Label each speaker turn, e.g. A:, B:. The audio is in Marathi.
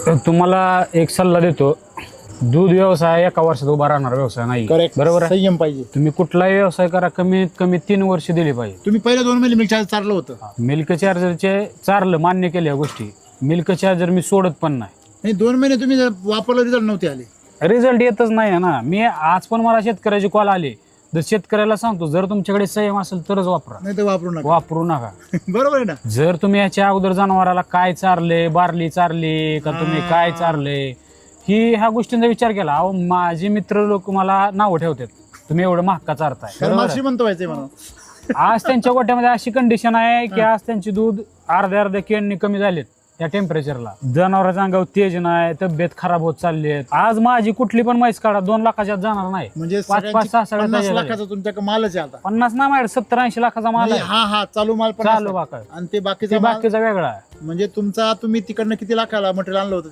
A: तुम्हाला एक सल्ला देतो, दूध व्यवसाय एका वर्षात उभा राहणार व्यवसाय नाही.
B: करेक्ट,
A: बरोबर आहे.
B: संयम पाहिजे.
A: तुम्ही कुठलाही व्यवसाय करा, कमीत कमी 3 वर्ष दिली पाहिजे.
B: तुम्ही पहिले 2 महिने मिल्क चार्जर चाललं होतं.
A: मिल्क चार्जरचे चारलं, मान्य केल्या गोष्टी. मिल्क चार्जर मी सोडत पण नाही.
B: नाही 2 महिने तुम्ही जर वापरलं रिझल्ट नव्हते आले.
A: रिझल्ट येतच नाही ना. मी आज पण मला शेतकऱ्याची कॉल आली, जर शेतकऱ्याला सांगतो जर तुमच्याकडे संयम असेल तरच वापरा,
B: नाही तर वापरू नका.
A: वापरू नका.
B: बरोबर आहे ना.
A: जर तुम्ही याच्या अगोदर जनावराला काय चारले, बारली चारली का तुम्ही काय चारले, ह्या गोष्टींचा विचार केला. अहो माझे मित्र लोक मला नाव ठेवतात, तुम्ही एवढं महाग चारताय.
B: कारण मला श्रीमंत व्हायचंय म्हणून.
A: आज त्यांच्या गोट्यामध्ये अशी कंडिशन आहे की आज त्यांची दूध अर्ध्या केळणी कमी झालेत या टेम्परेचरला. जनावरांच्या अंगावर तेज नाही, तब्येत खराब होत चालली आहे. आज माझी कुठली पण म्हैस काढा 2 लाखाच्या जाणार नाही.
B: म्हणजे
A: 5-6
B: लाखाचा तुमच्याकडे मालच आहे आता.
A: 50 नाही माझ्याकडे 70-80 लाखाचा माल आहे.
B: हा चालू माल 50
A: चालू बाका
B: आणि ते बाकीचा
A: बाकीचा वेगळा आहे.
B: म्हणजे तुम्ही तिकडनं किती लाखाला मटेरियल आणलं होतं